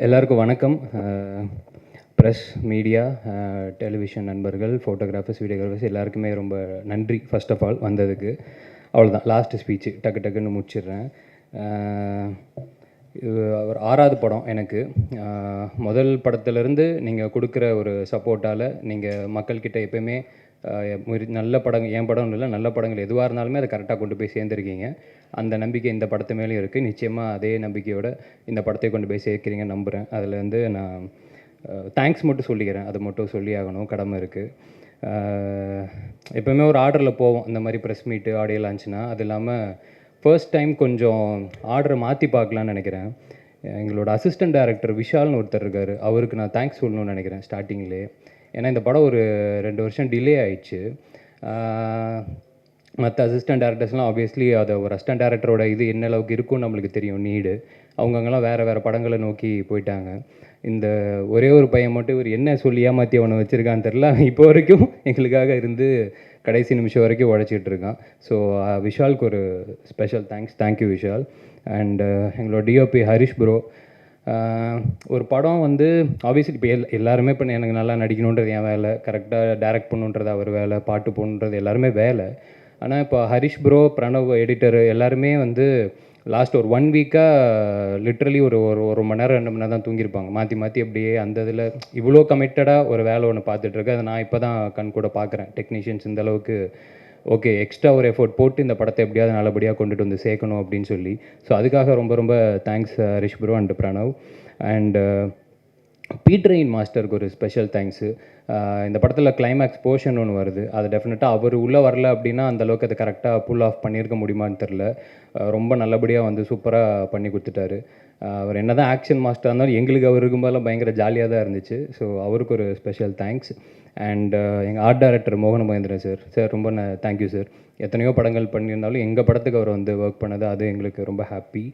எல்லாருக்கும் வணக்கம். Press, media, television நண்பர்கள், ஃபோட்டோகிராஃபர்ஸ், வீடியோகிராஃபர்ஸ் எல்லாருக்குமே ரொம்ப நன்றி ஃபர்ஸ்ட் ஆஃப் ஆல் வந்ததுக்கு. அவ்வளோதான், லாஸ்ட்டு ஸ்பீச்சு டக்கு டக்குன்னு முடிச்சிடுறேன். இது ஒரு 6வது படம் எனக்கு. முதல் படத்துலேருந்து நீங்கள் கொடுக்குற ஒரு சப்போர்ட்டால் நீங்கள் மக்கள்கிட்ட எப்போயுமே நல்ல படங்கள், என் படம் இல்லை, நல்ல படங்கள் எதுவாக இருந்தாலுமே அதை கரெக்டாக கொண்டு போய் சேர்ந்துருக்கீங்க. அந்த நம்பிக்கை இந்த படத்து மேலேயும் இருக்குது. நிச்சயமாக அதே நம்பிக்கையோடு இந்த படத்தை கொண்டு போய் சேர்க்குறீங்கன்னு நம்புகிறேன். அதில் வந்து நான் தேங்க்ஸ் மட்டும் சொல்லிக்கிறேன். அது மட்டும் சொல்லி ஆகணும், கடமை இருக்குது. எப்போவுமே ஒரு ஆர்டரில் போவோம் இந்த மாதிரி ப்ரெஸ் மீட்டு, ஆடியோ லான்ச்னா. அது இல்லாமல் ஃபர்ஸ்ட் டைம் கொஞ்சம் ஆர்டரை மாற்றி பார்க்கலான்னு நினைக்கிறேன். எங்களோட அசிஸ்டன்ட் டைரக்டர் விஷால்னு ஒருத்தர் இருக்கார், அவருக்கு நான் தேங்க்ஸ் சொல்லணும்னு நினைக்கிறேன் ஸ்டார்டிங்லேயே. ஏன்னா இந்த படம் ஒரு 2 வருஷம் டிலே ஆயிடுச்சு. மற்ற அசிஸ்டன்ட் டேரக்டர்ஸ்லாம் ஆப்வியஸ்லி அதை ஒரு அசிஸ்டன்ட் டேரக்டரோட இது என்ன அளவுக்கு இருக்கும்னு நம்மளுக்கு தெரியும், நீடு. அவங்கங்கெல்லாம் வேறு படங்களை நோக்கி போயிட்டாங்க. இந்த ஒரே ஒரு பையன் மட்டும் இவர் என்ன சொல்லி ஏமாற்றி அவனை வச்சுருக்கான்னு தெரில, இப்போ வரைக்கும் எங்களுக்காக இருந்து கடைசி நிமிஷம் வரைக்கும் உழைச்சிட்டு இருக்கான். ஸோ விஷாலுக்கு ஒரு ஸ்பெஷல் தேங்க்யூ விஷால். அண்ட் எங்களோட டிஓபி ஹரிஷ் ப்ரோ. ஒரு படம் வந்து ஆப்வியஸ்லி இப்போ எல்லாருமே இப்போ எனக்கு நல்லா நடிக்கணுன்றது என் வேலை, கரெக்டாக டைரக்ட் பண்ணுன்றது அவர் வேலை, பாட்டு போகணுன்றது எல்லாருமே வேலை. ஆனால் இப்போ ஹரிஷ் ப்ரோ, பிரணவ் எடிட்டரு எல்லாருமே வந்து லாஸ்ட் ஒரு 1 வீக்காக லிட்ரலி ஒரு ஒரு மணி நேரம் 2 மணி நேரம் தான் தூங்கியிருப்பாங்க மாற்றி அப்படியே. அந்த இதில் இவ்வளோ கமிட்டடாக ஒரு வேலை ஒன்று பார்த்துட்ருக்கேன். அதை நான் இப்போ தான் கண் கூட பார்க்குறேன். டெக்னீஷியன்ஸ் இந்த அளவுக்கு ஓகே எக்ஸ்ட்ரா ஒரு எஃபோர்ட் போட்டு இந்த படத்தை எப்படியாவது நல்லபடியாக கொண்டுட்டு வந்து சேர்க்கணும் அப்படின்னு சொல்லி. ஸோ அதுக்காக ரொம்ப ரொம்ப thanks Harish bro and Pranav. And Peter Hein மாஸ்டருக்கு ஒரு ஸ்பெஷல் தேங்க்ஸு. இந்த படத்தில் கிளைமேக்ஸ் போர்ஷன் ஒன்று வருது, அது டெஃபினட்டாக அவர் உள்ளே வரல அப்படின்னா அந்தளவுக்கு அதை கரெக்டாக புல் ஆஃப் பண்ணியிருக்க முடியுமான்னு தெரில. ரொம்ப நல்லபடியாக வந்து சூப்பராக பண்ணி கொடுத்துட்டாரு. அவர் என்ன தான் ஆக்ஷன் மாஸ்டராக இருந்தாலும் எங்களுக்கு அவர் இருக்கும்போதெல்லாம் பயங்கர ஜாலியாக தான் இருந்துச்சு. ஸோ அவருக்கு ஒரு ஸ்பெஷல் தேங்க்ஸ். அண்ட் எங்கள் ஆர்ட் டைரக்டர் மோகன மகேந்திரன் சார் ரொம்ப தேங்க்யூ சார். எத்தனையோ படங்கள் பண்ணியிருந்தாலும் எங்கள் படத்துக்கு அவர் வந்து ஒர்க் பண்ணது அது எங்களுக்கு ரொம்ப ஹாப்பி.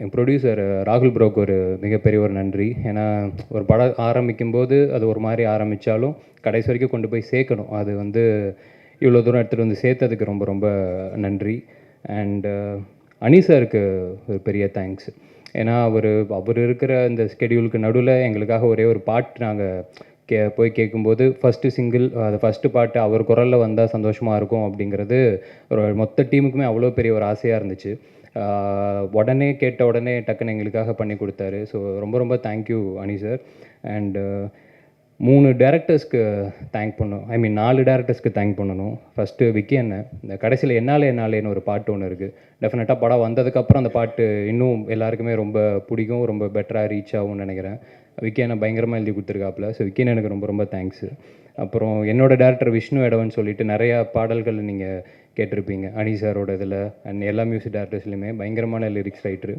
என் ப்ரொடியூசர் ராகுல் ப்ரோக்கு ஒரு மிகப்பெரிய ஒரு நன்றி. ஏன்னா ஒரு படம் ஆரம்பிக்கும்போது அது ஒரு மாதிரி ஆரம்பித்தாலும் கடைசி வரைக்கும் கொண்டு போய் சேர்க்கணும். அது வந்து இவ்வளோ தூரம் எடுத்துகிட்டு வந்து சேர்த்ததுக்கு ரொம்ப ரொம்ப நன்றி. அண்டு அனி சாருக்கு ஒரு பெரிய தேங்க்ஸ். ஏன்னா அவர் இருக்கிற இந்த ஸ்கெடியூலுக்கு நடுவில் எங்களுக்காக ஒரே ஒரு பாட்டு நாங்கள் போய் கேட்கும்போது ஃபஸ்ட்டு சிங்கிள், அது ஃபஸ்ட்டு பாட்டு அவர் குரலில் வந்தால் சந்தோஷமாக இருக்கும் அப்படிங்கிறது ஒரு மொத்த டீமுக்குமே அவ்வளோ பெரிய ஒரு ஆசையாக இருந்துச்சு. உடனே கேட்ட உடனே டக்குன்னு எங்களுக்காக பண்ணி கொடுத்தாரு. ஸோ ரொம்ப ரொம்ப தேங்க்யூ அனி சார். அண்டு 3 டேரக்டர்ஸ்க்கு தேங்க் பண்ணணும், 4 டேரக்டர்ஸ்க்கு தேங்க் பண்ணணும். ஃபஸ்ட்டு விக்கி அண்ணன். இந்த கடைசியில் என்னாலேன்னு ஒரு பாட்டு ஒன்று இருக்குது. டெஃபினட்டாக படம் வந்ததுக்கப்புறம் அந்த பாட்டு இன்னும் எல்லாருக்குமே ரொம்ப பிடிக்கும், ரொம்ப பெட்டராக ரீச் ஆகும்னு நினைக்கிறேன். விக்கி அண்ணன் பயங்கரமாக எழுதி கொடுத்துருக்காப்புல. ஸோ விக்கி அண்ணனுக்கு ரொம்ப ரொம்ப தேங்க்ஸு. அப்புறம் என்னோடய டேரக்டர் விஷ்ணு எடவன் சொல்லிட்டு நிறையா பாடல்கள் நீங்கள் கேட்டிருப்பீங்க அனி சாரோட இதில். அண்ட் எல்லா மியூசிக் டேரக்டர்ஸ்லையுமே பயங்கரமான லிரிக்ஸ் ரைட்டரு.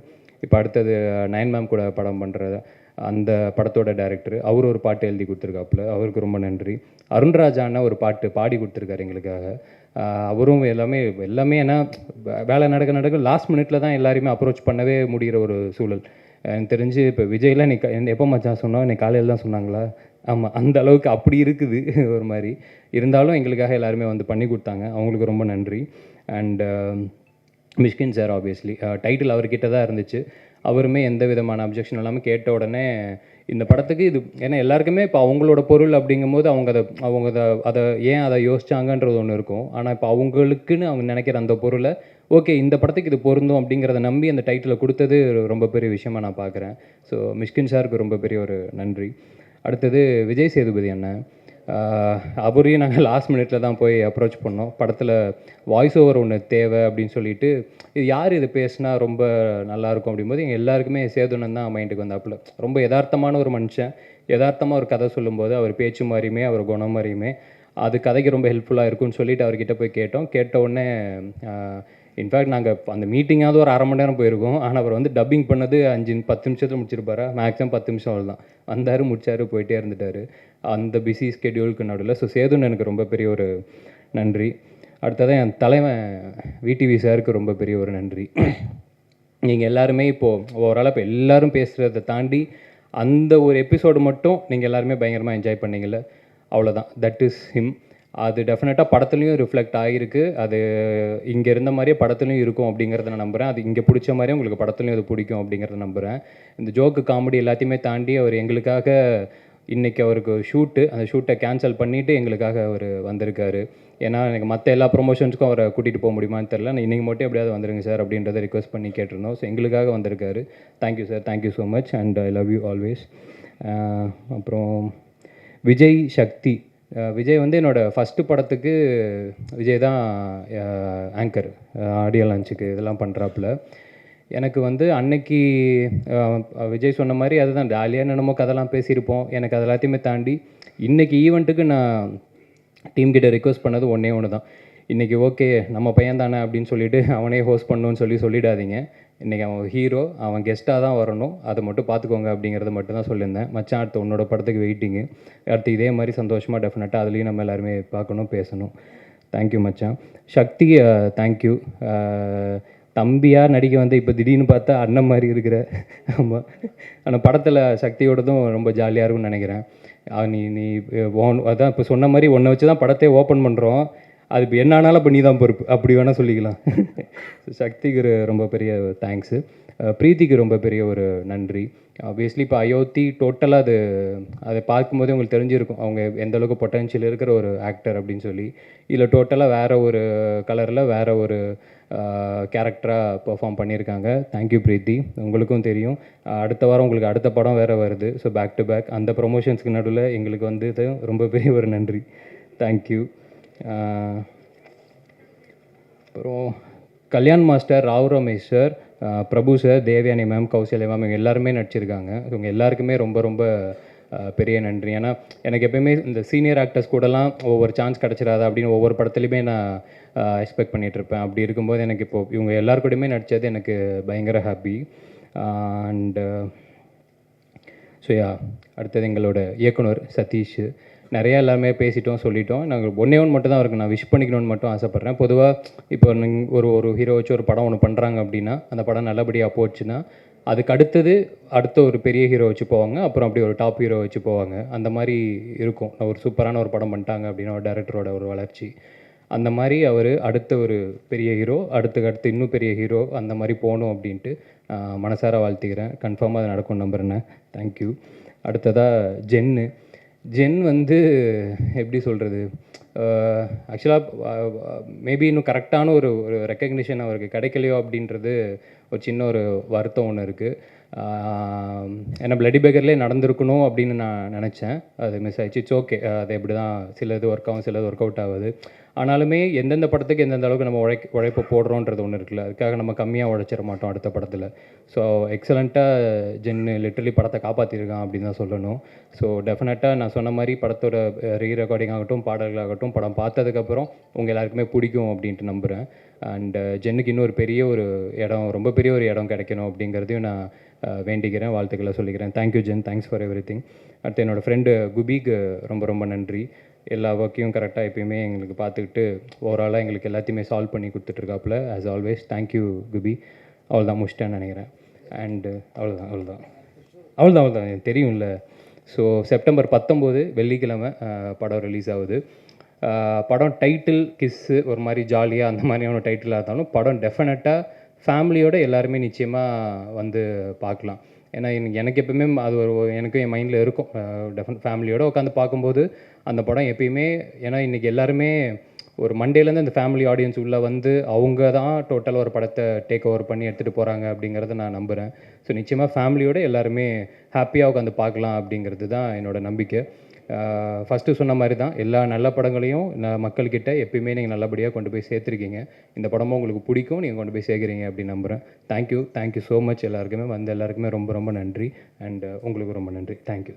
இப்போ அடுத்தது நயன் மேம் கூட படம் பண்ணுற அந்த படத்தோட டேரக்டர், அவர் ஒரு பாட்டு எழுதி கொடுத்துருக்காப்புல, அவருக்கு ரொம்ப நன்றி. அருண்ராஜான ஒரு பாட்டு பாடி கொடுத்துருக்காரு எங்களுக்காக. அவரும் எல்லாமே ஏன்னா வேலை நடக்க லாஸ்ட் மினிட்ல தான் எல்லாருமே அப்ரோச் பண்ணவே முடிகிற ஒரு சூழல். எனக்கு தெரிஞ்சு இப்போ விஜய்லாம் எப்போ மச்சான் சொன்னோம், இன்னைக்கு காலையில் தான் சொன்னாங்களா? ஆமாம், அந்த அளவுக்கு அப்படி இருக்குது ஒரு மாதிரி. இருந்தாலும் எங்களுக்காக எல்லாருமே வந்து பண்ணி கொடுத்தாங்க, அவங்களுக்கு ரொம்ப நன்றி. And Mysskin sir obviously title அவர்கிட்ட தான் இருந்துச்சு. அவருமே எந்த விதமான அப்ஜெக்ஷன் இல்லாமல் கேட்ட உடனே இந்த படத்துக்கு இது ஏன்னா எல்லாருக்குமே இப்போ அவங்களோட பொருள் அப்படிங்கும்போது அவங்க அதை ஏன் அதை யோசிச்சாங்கன்றது ஒன்று இருக்கும். ஆனால் இப்போ அவங்களுக்குன்னு அவங்க நினைக்கிற அந்த பொருளை ஓகே இந்த படத்துக்கு இது பொருந்தும் அப்படிங்கிறத நம்பி அந்த டைட்டிலை கொடுத்தது ரொம்ப பெரிய விஷயமாக நான் பார்க்குறேன். ஸோ மிஷ்கின் சாருக்கு ரொம்ப பெரிய ஒரு நன்றி. அடுத்தது விஜய் சேதுபதி அண்ணன். அவரையும் நாங்கள் லாஸ்ட் மினிட்ல தான் போய் அப்ரோச் பண்ணோம். படத்தில் வாய்ஸ் ஓவர் ஒன்று தேவை அப்படின்னு சொல்லிட்டு, இது யார் இது பேசுனா ரொம்ப நல்லாயிருக்கும் அப்படிங்கும்போது எங்கள் எல்லாருக்குமே சேதுனன் தான் மைண்டுக்கு வந்தாப்புல. ரொம்ப யதார்த்தமான ஒரு மனுஷன், யதார்த்தமாக ஒரு கதை சொல்லும்போது அவர் பேச்சு மாதிரியுமே அவர் குணம் மாதிரியுமே அது கதைக்கு ரொம்ப ஹெல்ப்ஃபுல்லாக இருக்கும்னு சொல்லிட்டு அவர்கிட்ட போய் கேட்டோம். கேட்ட உடனே இன்ஃபேக்ட் நாங்கள் அந்த மீட்டிங்காவது ஒரு 1/2 மணி நேரம் போயிருக்கோம். ஆனால் அவர் வந்து டப்பிங் பண்ணது 5-10 நிமிஷத்தில் முடிச்சிருப்பாரா, மேக்ஸிமம் 10 நிமிஷம் அவ்வளோதான். வந்தார், முடிச்சார், போயிட்டே இருந்துட்டார் அந்த பிஸி ஸ்கெடியூலுக்கு நடுவில். ஸோ சேதுன்னு எனக்கு ரொம்ப பெரிய ஒரு நன்றி. அடுத்ததான் என் தலைவன் விடிவி சாருக்கு ரொம்ப பெரிய ஒரு நன்றி. நீங்கள் எல்லாருமே இப்போது ஓவராலாக இப்போ எல்லோரும் பேசுகிறத தாண்டி அந்த ஒரு எபிசோடு மட்டும் நீங்கள் எல்லாருமே பயங்கரமாக என்ஜாய் பண்ணீங்கல்ல, அவ்வளோதான். That is him. அது டெஃபினட்டாக படத்துலையும் ரிஃப்ளெக்ட் ஆகிருக்கு. அது இங்கே இருந்த மாதிரியே படத்துலையும் இருக்கும் அப்படிங்கிறத நான் நம்புகிறேன். அது இங்கே பிடிச்ச மாதிரியே உங்களுக்கு படத்துலையும் அது பிடிக்கும் அப்படிங்கிறத நம்புகிறேன். இந்த ஜோக்கு காமெடி எல்லாத்தையுமே தாண்டி அவர் எங்களுக்காக இன்றைக்கி அவருக்கு ஒரு ஷூட்டு, அந்த ஷூட்டை கேன்சல் பண்ணிவிட்டு எங்களுக்காக அவர் வந்திருக்காரு. ஏன்னா எனக்கு மற்ற எல்லா ப்ரொமோஷன்ஸ்க்கும் அவரை கூட்டிகிட்டு போக முடியுமான்னு தெரில. நான் இன்றைக்கி மட்டும் எப்படியாவது வந்துருங்க சார் அப்படின்றத ரிக்வெஸ்ட் பண்ணி கேட்டிருந்தோம். ஸோ எங்களுக்காக வந்திருக்காரு. Thank you sir, thank you so much and I love you always. அப்புறம் விஜய், சக்தி. விஜய் வந்து என்னோடய ஃபஸ்ட்டு படத்துக்கு விஜய் தான் ஆங்கர், ஆடியோ லான்ச்சுக்கு இதெல்லாம் பண்ணுறாப்புல. எனக்கு வந்து அன்னைக்கு விஜய் சொன்ன மாதிரி அதுதான் ஜாலியாக என்னமோ கதைலாம் பேசியிருப்போம். எனக்கு அது எல்லாத்தையுமே தாண்டி இன்றைக்கி ஈவெண்ட்டுக்கு நான் டீம்கிட்ட ரிக்வெஸ்ட் பண்ணது ஒன்றே ஒன்று தான். இன்றைக்கி ஓகே நம்ம பையன் தானே அப்படின்னு சொல்லிவிட்டு அவனே ஹோஸ்ட் பண்ணணும்னு சொல்லிடாதீங்க. இன்றைக்கி அவன் ஹீரோ, அவன் கெஸ்ட்டாக தான் வரணும், அதை மட்டும் பார்த்துக்கோங்க அப்படிங்கிறத மட்டும் தான் சொல்லியிருந்தேன். மச்சான் அடுத்து உன்னோட படத்துக்கு வெயிட்டிங்கு, அடுத்து இதே மாதிரி சந்தோஷமாக டெஃபினட்டாக அதுலேயும் நம்ம எல்லாருமே பார்க்கணும், பேசணும். தேங்க்யூ மச்சான். சக்தி, தேங்க்யூ. தம்பியாக நடிக்க வந்து இப்போ திடீர்னு பார்த்தா அண்ணன் மாதிரி இருக்கிற. ஆமாம், ஆனால் படத்தில் சக்தியோடதும் ரொம்ப ஜாலியாக இருக்கும்னு நினைக்கிறேன். நீ நீ அதான் இப்போ சொன்ன மாதிரி ஒன்றை வச்சு தான் படத்தையே ஓப்பன் பண்ணுறோம். அது இப்போ என்ன ஆனாலும் இப்போ நீ தான் பொறுப்பு, அப்படி வேணால் சொல்லிக்கலாம். சக்திக்கு ரொம்ப பெரிய தேங்க்ஸு. பிரீத்திக்கு ரொம்ப பெரிய ஒரு நன்றி. ஆப்வியஸ்லி இப்போ அயோத்தி டோட்டலாக அதை பார்க்கும்போதே உங்களுக்கு தெரிஞ்சிருக்கும் அவங்க எந்தளவுக்கு பொட்டென்ஷியல் இருக்கிற ஒரு ஆக்டர் அப்படின்னு சொல்லி. இதில் டோட்டலாக வேறு ஒரு கலரில் வேறு ஒரு கேரக்டராக பெர்ஃபார்ம் பண்ணியிருக்காங்க. தேங்க்யூ பிரீத்தி. உங்களுக்கும் தெரியும் அடுத்த வாரம் உங்களுக்கு அடுத்த படம் வேறு வருது. ஸோ பேக் டு பேக் அந்த ப்ரொமோஷன்ஸ்க்கு நடுவில் எங்களுக்கு வந்து இது ரொம்ப பெரிய ஒரு நன்றி. தேங்க்யூ. அப்புறம் Kalyan master, Rao Ramesh sir, Prabhu sir, Devayani ma'am, Kausalya ma'am, இவங்க எல்லாருமே நடிச்சிருக்காங்க. இவங்க எல்லாருக்குமே ரொம்ப ரொம்ப பெரிய நன்றி. ஏன்னா எனக்கு எப்போயுமே இந்த சீனியர் ஆக்டர்ஸ் கூடலாம் ஒவ்வொரு சான்ஸ் கிடச்சிடாதா அப்படின்னு ஒவ்வொரு படத்துலையுமே நான் எக்ஸ்பெக்ட் பண்ணிகிட்ருப்பேன். அப்படி இருக்கும்போது எனக்கு இப்போது இவங்க எல்லாருக்கூடையுமே நடித்தது எனக்கு பயங்கர ஹாப்பி. அண்டு ஸோ அடுத்தது எங்களோட இயக்குனர் சதீஷ். நிறையா எல்லாமே பேசிட்டோம், சொல்லிட்டோம். நாங்கள் ஒன்றே ஒன்று மட்டும் தான் அவருக்கு நான் விஷ் பண்ணிக்கணும்னு மட்டும் ஆசைப்பட்றேன். பொதுவாக இப்போ ஒரு ஹீரோ வச்சு ஒரு படம் ஒன்று பண்ணுறாங்க அப்படின்னா அந்த படம் நல்லபடியாக போச்சுன்னா அதுக்கு அடுத்த ஒரு பெரிய ஹீரோ வச்சு போவாங்க, அப்புறம் அப்படி ஒரு டாப் ஹீரோ வச்சு போவாங்க. அந்த மாதிரி இருக்கும். ஒரு சூப்பரான ஒரு படம் பண்ணிட்டாங்க அப்படின்னா ஒரு டைரக்டரோட ஒரு வளர்ச்சி அந்த மாதிரி அவர் அடுத்த ஒரு பெரிய ஹீரோ, அடுத்து இன்னும் பெரிய ஹீரோ அந்த மாதிரி போகணும் அப்படின்ட்டு மனசார வாழ்த்துக்கிறேன். கன்ஃபார்மாக அது நடக்கும் நம்புறேன். தேங்க்யூ. அடுத்ததாக ஜென் வந்து எப்படி சொல்கிறது, ஆக்சுவலாக மேபி இன்னும் கரெக்டான ஒரு ரெக்கக்னிஷன் அவருக்கு கிடைக்கலையோ அப்படின்றது ஒரு சின்ன ஒரு வருத்தம் ஒன்று இருக்குது. ஏன்னா பிளடி பேக்கர்லேயே நடந்திருக்கணும் அப்படின்னு நான் நினச்சேன். அது மிஸ் ஆகிடுச்சு. It's okay. அது எப்படி தான் சிலது ஒர்க் ஆகும், சிலது ஒர்க் அவுட் ஆகுது. ஆனாலுமே எந்தெந்த படத்துக்கு எந்தெந்த அளவுக்கு நம்ம உழைப்பு போடுறோன்றது ஒன்று இருக்குல்ல, அதுக்காக நம்ம கம்மியாக உழைச்சிட மாட்டோம் அடுத்த படத்தில். ஸோ எக்ஸலண்ட்டாக ஜென்னு லிட்டரலி படத்தை காப்பாற்றிருக்கான் அப்படின்னு தான் சொல்லணும். ஸோ டெஃபினட்டாக நான் சொன்ன மாதிரி படத்தோட ரீரெக்கார்டிங் ஆகட்டும், பாடல்களாகட்டும், படம் பார்த்ததுக்கப்புறம் உங்கள் எல்லாருக்குமே பிடிக்கும் அப்படின்ட்டு நம்புகிறேன். அண்டு ஜென்னுக்கு இன்னும் ஒரு பெரிய ஒரு இடம், ரொம்ப பெரிய ஒரு இடம் கிடைக்கணும் அப்படிங்கிறதையும் நான் வேண்டிக்கிறேன், வாழ்த்துக்களை சொல்லிக்கிறேன். தேங்க்யூ ஜென், தேங்க்ஸ் ஃபார் எவ்ரி திங். அடுத்து என்னோடய ஃப்ரெண்டு குபிக்கு ரொம்ப ரொம்ப நன்றி. எல்லா ஒர்க்கையும் கரெக்டாக எப்பயுமே எங்களுக்கு பார்த்துக்கிட்டு ஓவராலாக எங்களுக்கு எல்லாத்தையுமே சால்வ் பண்ணி கொடுத்துட்ருக்காப்புல ஆஸ் ஆல்வேஸ். தேங்க்யூ குபி. அவ்வளோதான், முடிச்சிட்டேன்னு நினைக்கிறேன். அண்டு அவ்வளோதான் எனக்கு தெரியும்ல. ஸோ செப்டம்பர் 19 வெள்ளிக்கிழமை படம் ரிலீஸ் ஆகுது. படம் டைட்டில் கிஸ்ஸு ஒரு மாதிரி ஜாலியாக அந்த மாதிரியான டைட்டிலாக இருந்தாலும் படம் டெஃபினட்டாக ஃபேமிலியோடு எல்லாருமே நிச்சயமாக வந்து பார்க்கலாம். ஏன்னா எனக்கு எப்பவுமே அது எனக்கு என் மைண்டில் இருக்கும். ஃபேமிலியோடு உட்காந்து பார்க்கும்போது அந்த படம் எப்பயுமே, ஏன்னா இன்றைக்கி எல்லாருமே ஒரு மண்டேலேருந்து அந்த ஃபேமிலி ஆடியன்ஸ் உள்ளே வந்து அவங்க தான் டோட்டலாக ஒரு படத்தை டேக் ஓவர் பண்ணி எடுத்துகிட்டு போகிறாங்க அப்படிங்கிறத நான் நம்புகிறேன். ஸோ நிச்சயமாக ஃபேமிலியோடு எல்லாருமே ஹாப்பியாக உட்காந்து பார்க்கலாம் அப்படிங்கிறது தான் என்னோடய நம்பிக்கை. ஃபஸ்ட்டு சொன்ன மாதிரி தான் எல்லா நல்ல படங்களையும் மக்கள்கிட்ட எப்பயுமே நீங்கள் நல்லபடியாக கொண்டு போய் சேர்த்துருக்கீங்க. இந்த படமும் உங்களுக்கு பிடிக்கும், நீங்கள் கொண்டு போய் சேர்க்குறீங்க அப்படின்னு நம்புகிறேன். தேங்க்யூ ஸோ மச் எல்லாருக்குமே. எல்லாருக்குமே ரொம்ப ரொம்ப நன்றி. அண்ட் உங்களுக்கு ரொம்ப நன்றி. தேங்க்யூ.